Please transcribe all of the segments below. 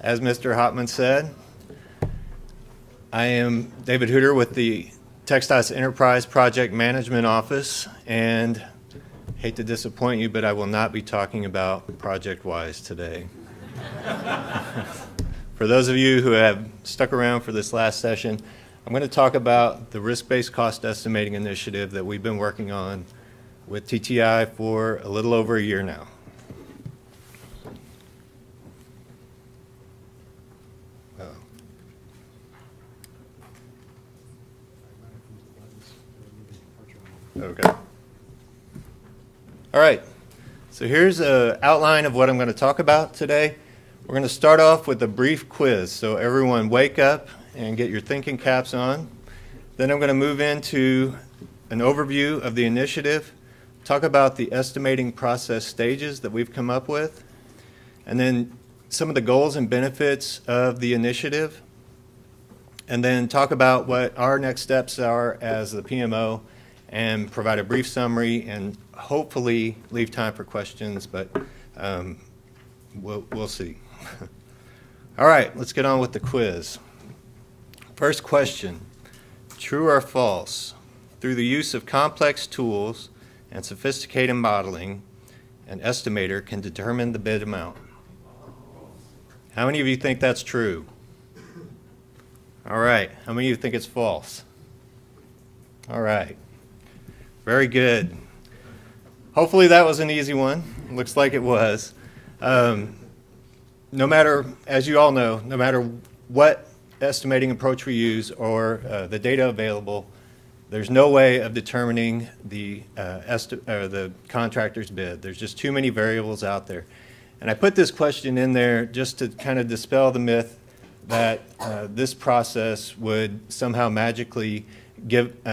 As Mr. Hopman said, I am David Hooter with the TxDOT's Enterprise Project Management Office, and hate to disappoint you, but I will not be talking about ProjectWise today. For those of you who have stuck around for this last session, I'm going to talk about the risk-based cost estimating initiative that we've been working on with TTI for a little over a year now. Okay. All right. So here's an outline of what I'm going to talk about today. We're going to start off with a brief quiz. So everyone wake up and get your thinking caps on. Then I'm going to move into an overview of the initiative, talk about the estimating process stages that we've come up with, and then some of the goals and benefits of the initiative, and then talk about what our next steps are as the PMO and provide a brief summary and hopefully leave time for questions, but we'll see. All right, let's get on with the quiz. First question, true or false? Through the use of complex tools and sophisticated modeling, an estimator can determine the bid amount. How many of you think that's true? All right, how many of you think it's false? All right. Very good. Hopefully that was an easy one. Looks like it was. No matter, as you all know, no matter what estimating approach we use or the data available, there's no way of determining the contractor's bid. There's just too many variables out there. And I put this question in there just to kind of dispel the myth that this process would somehow magically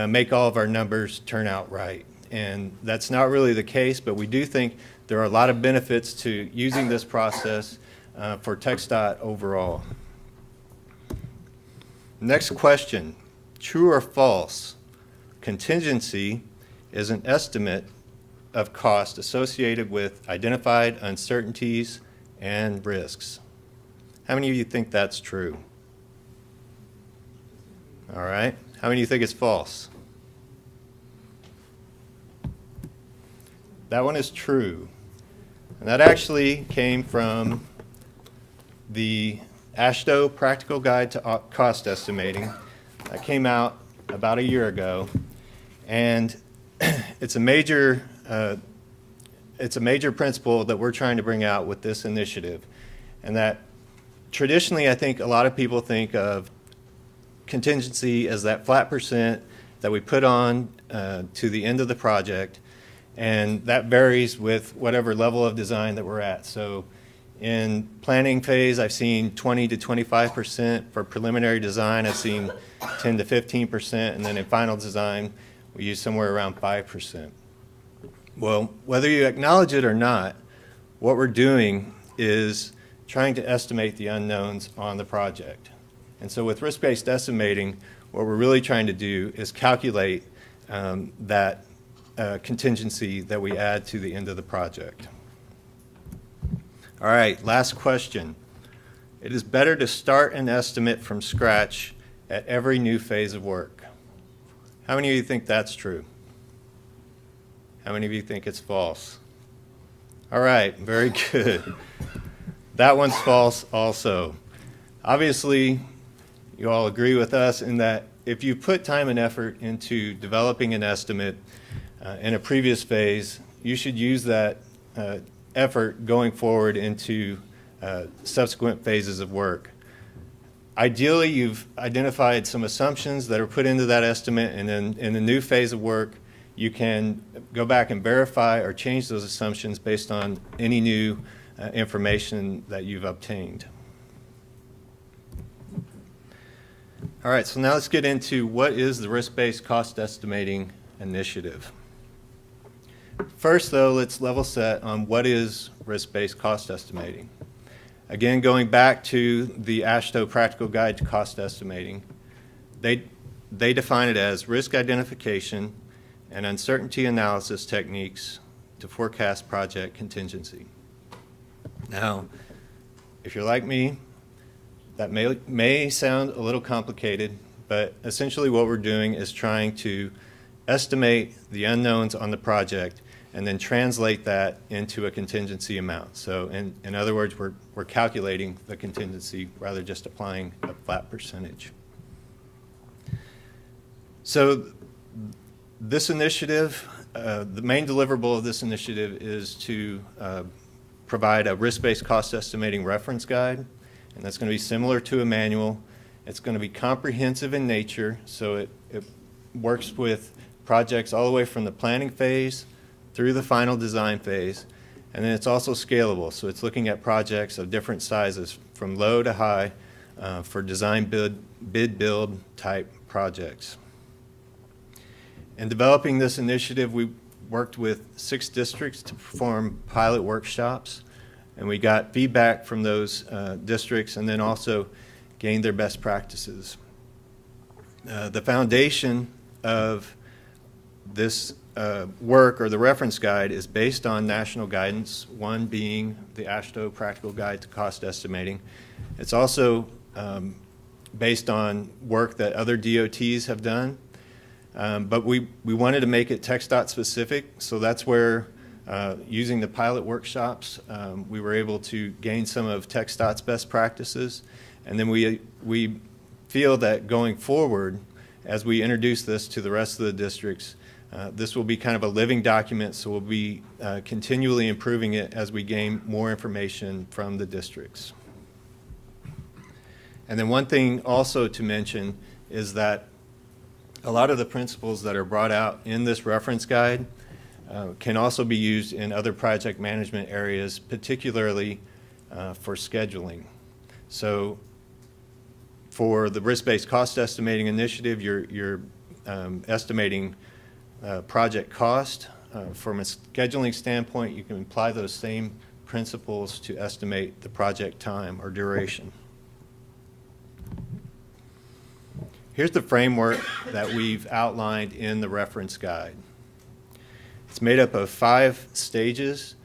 make all of our numbers turn out right. And that's not really the case, but we do think there are a lot of benefits to using this process for TxDOT overall. Next question, true or false? Contingency is an estimate of cost associated with identified uncertainties and risks. How many of you think that's true? All right. How many of you think it's false? That one is true. And that actually came from the AASHTO Practical Guide to Cost Estimating. That came out about a year ago. And it's a major principle that we're trying to bring out with this initiative. And that traditionally, I think a lot of people think of contingency as that flat percent that we put on to the end of the project, and that varies with whatever level of design that we're at. So in planning phase, I've seen 20 to 25%. For preliminary design, I've seen 10 to 15%, and then in final design, we use somewhere around 5%. Well, whether you acknowledge it or not, what we're doing is trying to estimate the unknowns on the project. And so with risk-based estimating, what we're really trying to do is calculate that contingency that we add to the end of the project. All right, last question. It is better to start an estimate from scratch at every new phase of work. How many of you think that's true? How many of you think it's false? All right, very good. That one's false also. Obviously, you all agree with us in that if you put time and effort into developing an estimate in a previous phase, you should use that effort going forward into subsequent phases of work. Ideally, you've identified some assumptions that are put into that estimate, and then in the new phase of work, you can go back and verify or change those assumptions based on any new information that you've obtained. All right, so now let's get into what is the risk-based cost estimating initiative. First, though, let's level set on what is risk-based cost estimating. Again, going back to the AASHTO Practical Guide to Cost Estimating, they define it as risk identification and uncertainty analysis techniques to forecast project contingency. Now, if you're like me, That may sound a little complicated, but essentially what we're doing is trying to estimate the unknowns on the project and then translate that into a contingency amount. So in other words, we're calculating the contingency rather than just applying a flat percentage. So this initiative, the main deliverable of this initiative is to provide a risk-based cost estimating reference guide, and that's going to be similar to a manual. It's going to be comprehensive in nature, so it works with projects all the way from the planning phase through the final design phase, and then it's also scalable, so it's looking at projects of different sizes from low to high for design bid build type projects. In developing this initiative, we worked with 6 districts to perform pilot workshops, and we got feedback from those districts and then also gained their best practices. The foundation of this work, or the reference guide, is based on national guidance, one being the AASHTO Practical Guide to Cost Estimating. It's also based on work that other DOTs have done. But we wanted to make it TxDOT specific, so that's where, using the pilot workshops, we were able to gain some of TxDOT's best practices. And then we feel that going forward, as we introduce this to the rest of the districts, this will be kind of a living document, so we'll be continually improving it as we gain more information from the districts. And then one thing also to mention is that a lot of the principles that are brought out in this reference guide can also be used in other project management areas, particularly for scheduling. So for the risk-based cost estimating initiative, you're estimating project cost. From a scheduling standpoint, you can apply those same principles to estimate the project time or duration. Here's the framework that we've outlined in the reference guide. It's made up of 5 stages,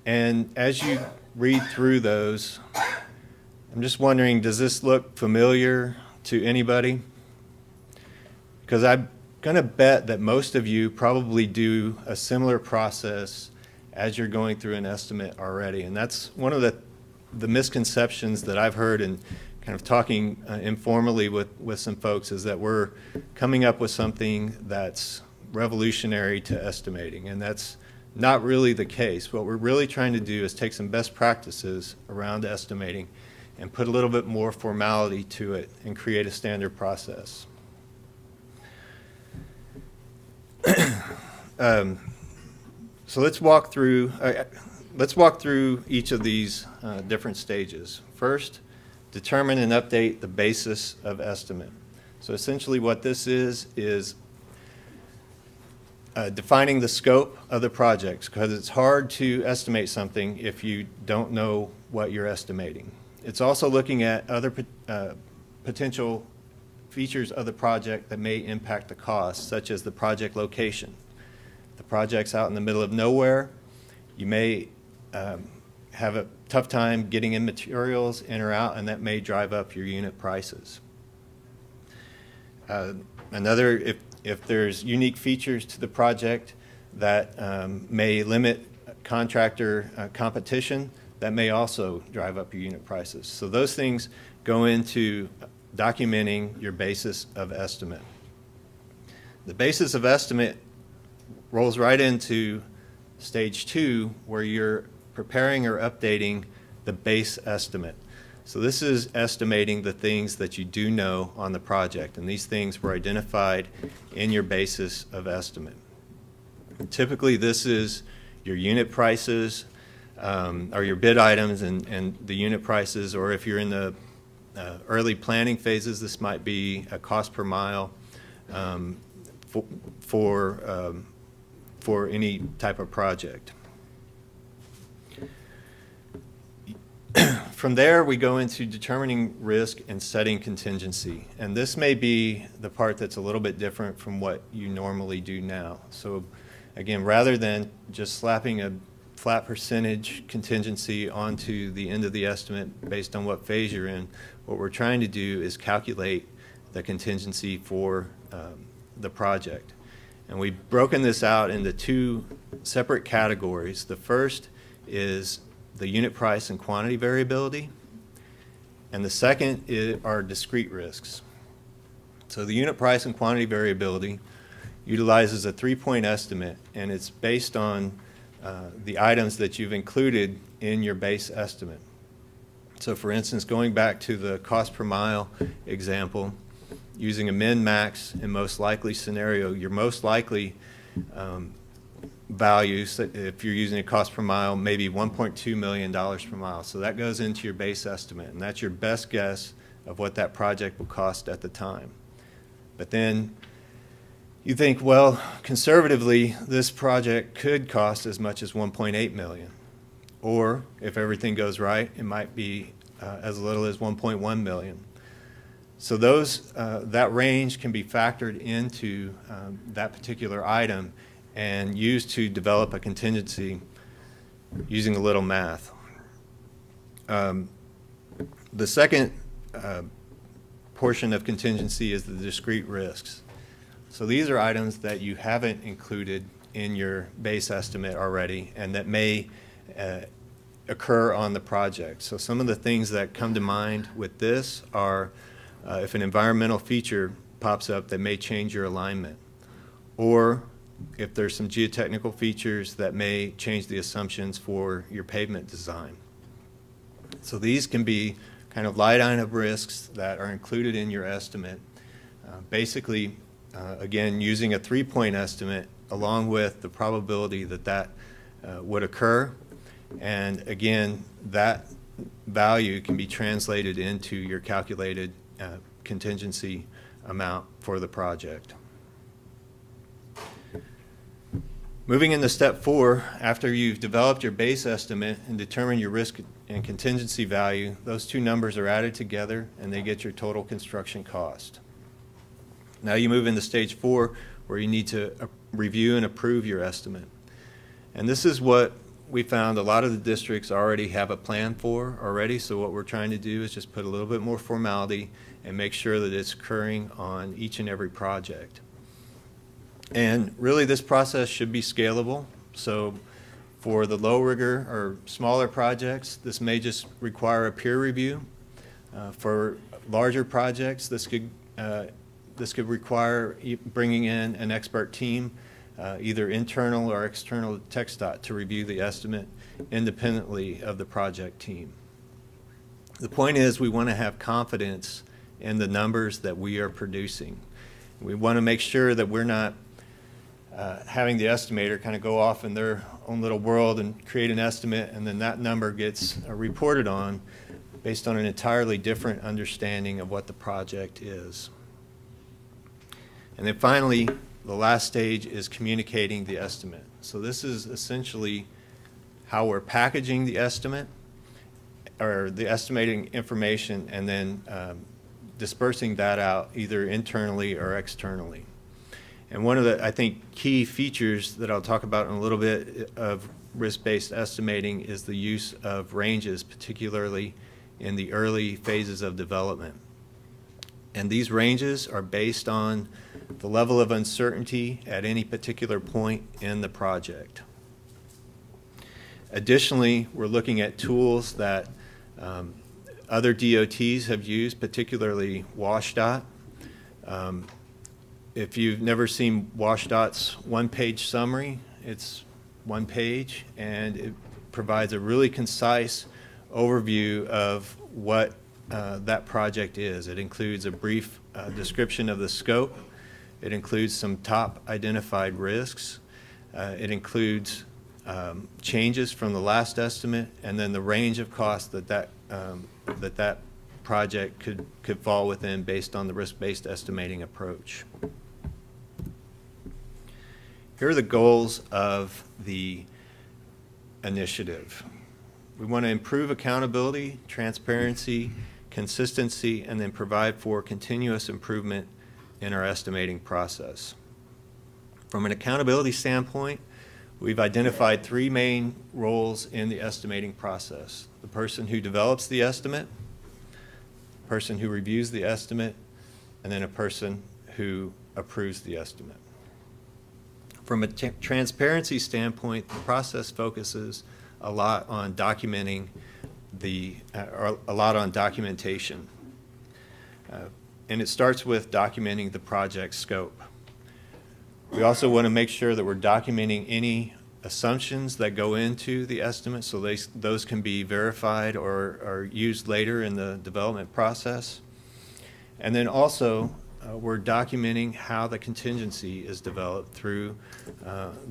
and as you read through those, I'm just wondering, does this look familiar to anybody? Because I'm going to bet that most of you probably do a similar process as you're going through an estimate already, and that's one of the misconceptions that I've heard in kind of talking informally with some folks, is that we're coming up with something that's revolutionary to estimating, and that's not really the case. What we're really trying to do is take some best practices around estimating and put a little bit more formality to it and create a standard process. So let's walk through each of these different stages. First, determine and update the basis of estimate. So essentially what this is defining the scope of the projects, because it's hard to estimate something if you don't know what you're estimating. It's also looking at other potential features of the project that may impact the cost, such as the project location. The project's out in the middle of nowhere. You may have a tough time getting in materials in or out, and that may drive up your unit prices. If there's unique features to the project that may limit contractor competition, that may also drive up your unit prices. So those things go into documenting your basis of estimate. The basis of estimate rolls right into stage 2, where you're preparing or updating the base estimate. So this is estimating the things that you do know on the project, and these things were identified in your basis of estimate. And typically this is your unit prices, or your bid items and the unit prices, or if you're in the early planning phases, this might be a cost per mile for any type of project. From there, we go into determining risk and setting contingency. And this may be the part that's a little bit different from what you normally do now. So again, rather than just slapping a flat percentage contingency onto the end of the estimate based on what phase you're in. What we're trying to do is calculate the contingency for the project. And we've broken this out into two separate categories. The first is the unit price and quantity variability, and the second are discrete risks. So the unit price and quantity variability utilizes a 3-point estimate, and it's based on the items that you've included in your base estimate. So for instance, going back to the cost per mile example, using a min-max and most likely scenario, your most likely values, if you're using a cost per mile, maybe $1.2 million per mile. So that goes into your base estimate, and that's your best guess of what that project will cost at the time. But then you think, well, conservatively, this project could cost as much as $1.8 million. Or if everything goes right, it might be as little as $1.1 million. So that range can be factored into that particular item and used to develop a contingency using a little math. The second portion of contingency is the discrete risks. So these are items that you haven't included in your base estimate already and that may occur on the project. So some of the things that come to mind with this are if an environmental feature pops up that may change your alignment, or if there's some geotechnical features that may change the assumptions for your pavement design. So these can be kind of light item risks that are included in your estimate. Basically, again, using a 3-point estimate along with the probability that would occur. And again, that value can be translated into your calculated contingency amount for the project. Moving into step 4, after you've developed your base estimate and determined your risk and contingency value, those two numbers are added together and they get your total construction cost. Now you move into stage 4, where you need to review and approve your estimate. And this is what we found a lot of the districts already have a plan for already, so what we're trying to do is just put a little bit more formality and make sure that it's occurring on each and every project. And really this process should be scalable. So for the low rigor or smaller projects, this may just require a peer review. For larger projects, this could require bringing in an expert team, either internal or external to TxDOT, to review the estimate independently of the project team. The point is we want to have confidence in the numbers that we are producing. We want to make sure that we're not having the estimator kind of go off in their own little world and create an estimate, and then that number gets reported on based on an entirely different understanding of what the project is. And then finally, the last stage is communicating the estimate. So this is essentially how we're packaging the estimate, or the estimating information, and then dispersing that out either internally or externally. And one of the, I think, key features that I'll talk about in a little bit of risk-based estimating is the use of ranges, particularly in the early phases of development. And these ranges are based on the level of uncertainty at any particular point in the project. Additionally, we're looking at tools that other DOTs have used, particularly WSDOT. If you've never seen WSDOT's one-page summary, it's one page, and it provides a really concise overview of what that project is. It includes a brief description of the scope. It includes some top identified risks. It includes changes from the last estimate, and then the range of costs that project could fall within based on the risk-based estimating approach. Here are the goals of the initiative. We want to improve accountability, transparency, consistency, and then provide for continuous improvement in our estimating process. From an accountability standpoint, We've identified three main roles in the estimating process: the person who develops the estimate, the person who reviews the estimate, and then a person who approves the estimate. From a transparency standpoint, the process focuses a lot on documenting a lot on documentation. And it starts with documenting the project scope. We also want to make sure that we're documenting any assumptions that go into the estimate so those can be verified or used later in the development process. And then also, we're documenting how the contingency is developed through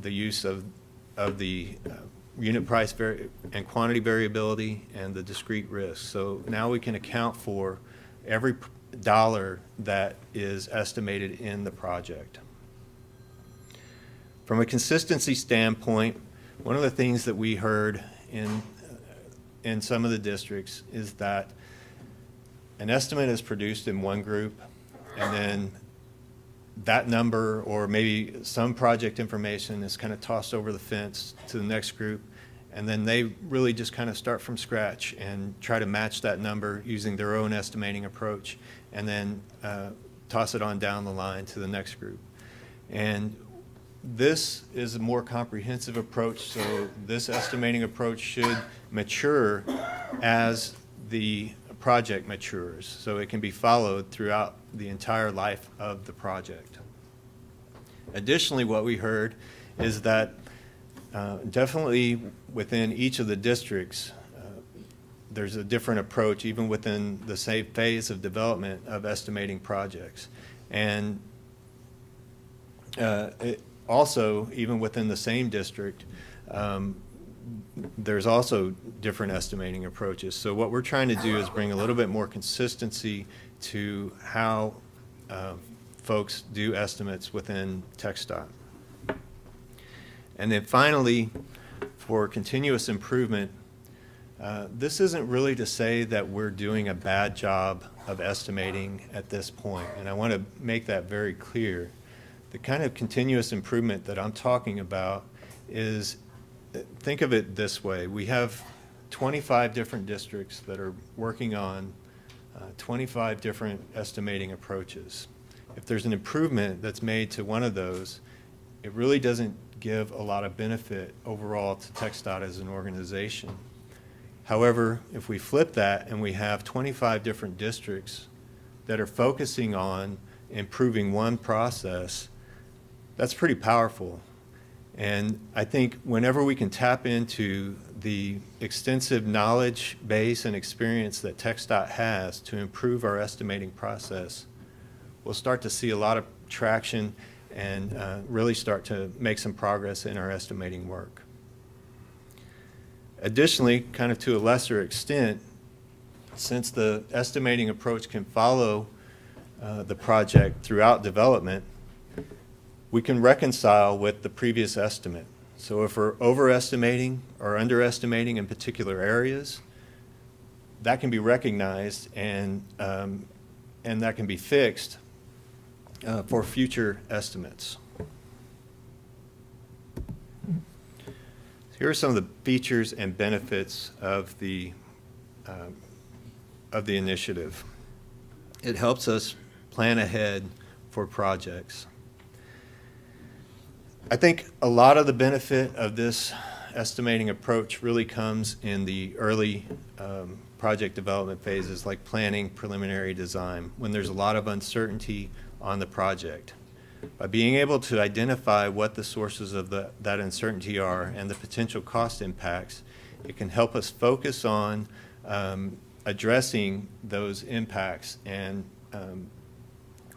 the use of the unit price and quantity variability and the discrete risk. So now we can account for every dollar that is estimated in the project. From a consistency standpoint, one of the things that we heard in some of the districts is that an estimate is produced in one group, and then that number or maybe some project information is kind of tossed over the fence to the next group, and then they really just kind of start from scratch and try to match that number using their own estimating approach, and then toss it on down the line to the next group. And this is a more comprehensive approach, so this estimating approach should mature as the project matures, so it can be followed throughout the entire life of the project. Additionally, what we heard is that definitely within each of the districts, there's a different approach even within the same phase of development of estimating projects. And also, even within the same district, there's also different estimating approaches. So what we're trying to do is bring a little bit more consistency to how folks do estimates within TxDOT. And then finally, for continuous improvement, this isn't really to say that we're doing a bad job of estimating at this point, and I want to make that very clear. The kind of continuous improvement that I'm talking about is, think of it this way. We have 25 different districts that are working on 25 different estimating approaches. If there's an improvement that's made to one of those, it really doesn't give a lot of benefit overall to TxDOT as an organization. However, if we flip that and we have 25 different districts that are focusing on improving one process, that's pretty powerful. And I think whenever we can tap into the extensive knowledge base and experience that TxDOT has to improve our estimating process, we'll start to see a lot of traction and really start to make some progress in our estimating work. Additionally, kind of to a lesser extent, since the estimating approach can follow the project throughout development, we can reconcile with the previous estimate. So if we're overestimating or underestimating in particular areas, that can be recognized and that can be fixed for future estimates. Here are some of the features and benefits of the initiative. It helps us plan ahead for projects. I think a lot of the benefit of this estimating approach really comes in the early project development phases, like planning, preliminary design, when there's a lot of uncertainty on the project. By being able to identify what the sources of that uncertainty are and the potential cost impacts, it can help us focus on addressing those impacts and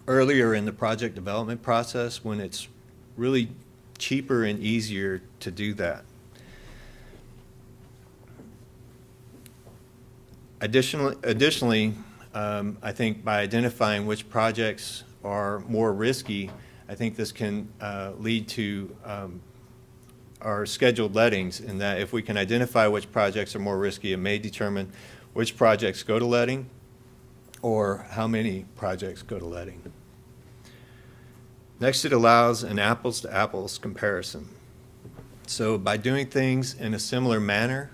earlier in the project development process when it's really cheaper and easier to do that. Additionally, I think by identifying which projects are more risky, I think this can lead to our scheduled lettings, in that if we can identify which projects are more risky, it may determine which projects go to letting or how many projects go to letting. Next, it allows an apples-to-apples comparison. So by doing things in a similar manner,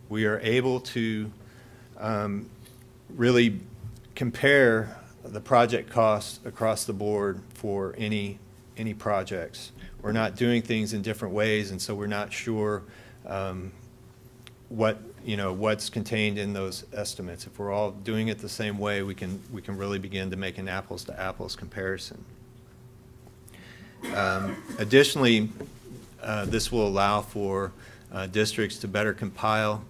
we are able to really compare the project costs across the board for any projects. We're not doing things in different ways, and so we're not sure what's contained in those estimates. If we're all doing it the same way, we can really begin to make an apples to apples comparison. Additionally, this will allow for districts to better compile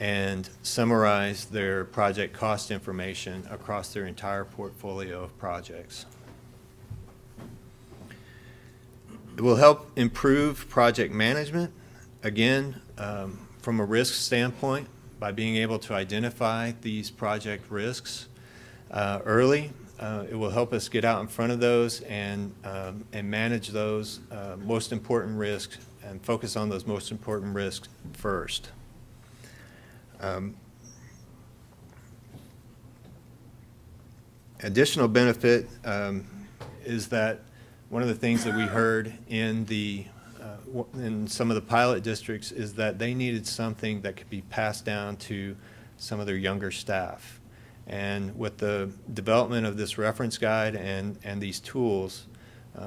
and summarize their project cost information across their entire portfolio of projects. It will help improve project management, again, from a risk standpoint, by being able to identify these project risks early. It will help us get out in front of those and manage those most important risks and focus on those most important risks first. Additional benefit is that one of the things that we heard in some of the pilot districts is that they needed something that could be passed down to some of their younger staff. And with the development of this reference guide and these tools,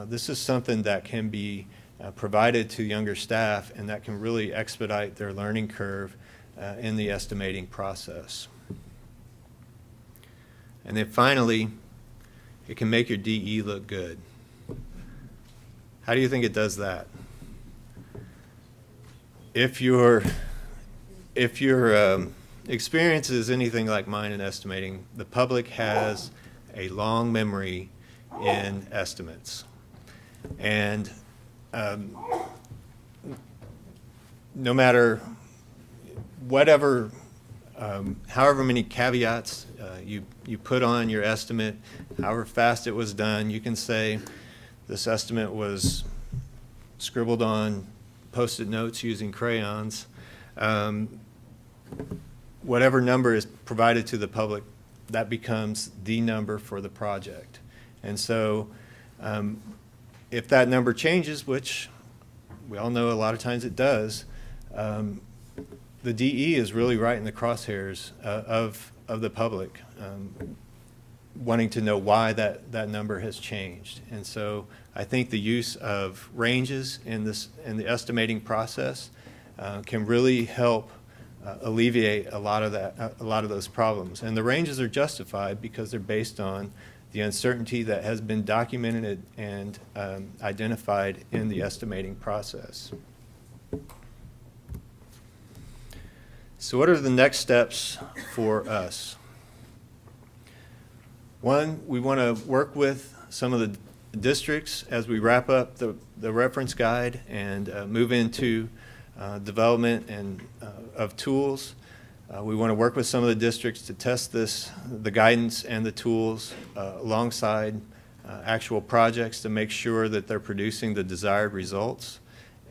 this is something that can be provided to younger staff, and that can really expedite their learning curve in the estimating process. And then finally, it can make your DE look good. How do you think it does that? If your experience is anything like mine in estimating, the public has a long memory in estimates. And no matter however many caveats you put on your estimate, however fast it was done, you can say this estimate was scribbled on Post-it notes using crayons. Whatever number is provided to the public, that becomes the number for the project. And so if that number changes, which we all know a lot of times it does, the DE is really right in the crosshairs of the public, wanting to know why that number has changed. And so I think the use of ranges in the estimating process can really help alleviate a lot of those problems. And the ranges are justified because they're based on the uncertainty that has been documented and identified in the estimating process. So what are the next steps for us? One, we want to work with some of the districts as we wrap up the reference guide and move into development of tools. We want to work with some of the districts to test the guidance and the tools alongside actual projects to make sure that they're producing the desired results,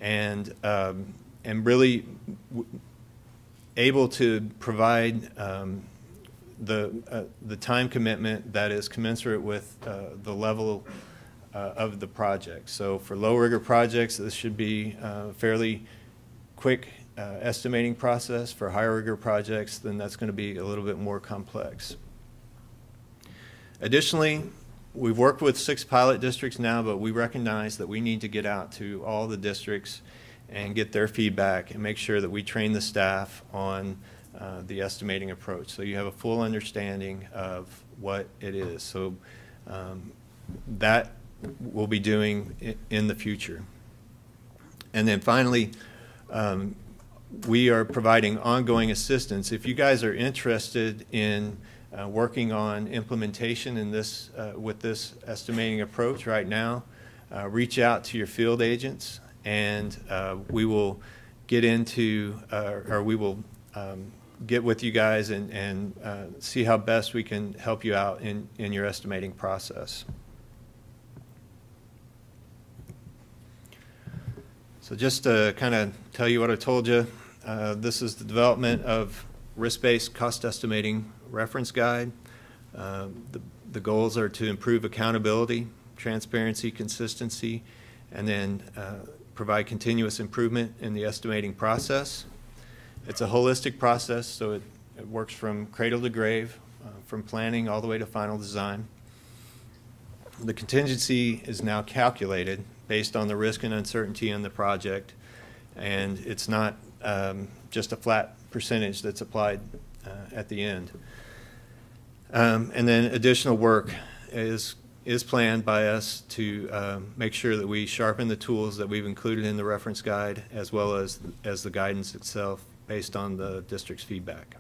and really able to provide the time commitment that is commensurate with the level of the project. So for low rigor projects, this should be a fairly quick estimating process. For higher rigor projects, then that's going to be a little bit more complex. Additionally, we've worked with 6 pilot districts now, but we recognize that we need to get out to all the districts and get their feedback and make sure that we train the staff on the estimating approach, so you have a full understanding of what it is. So that we'll be doing in the future. And then finally, we are providing ongoing assistance. If you guys are interested in working on implementation in this with this estimating approach right now, reach out to your field agents, and we will get into or we will get with you guys and see how best we can help you out in your estimating process. So just to kind of tell you what I told you, this is the development of risk-based cost estimating reference guide. The goals are to improve accountability, transparency, consistency, and then provide continuous improvement in the estimating process. It's a holistic process, so it works from cradle to grave, from planning all the way to final design. The contingency is now calculated based on the risk and uncertainty in the project, and it's not just a flat percentage that's applied at the end. And then additional work is planned by us to make sure that we sharpen the tools that we've included in the reference guide, as well as the guidance itself based on the district's feedback.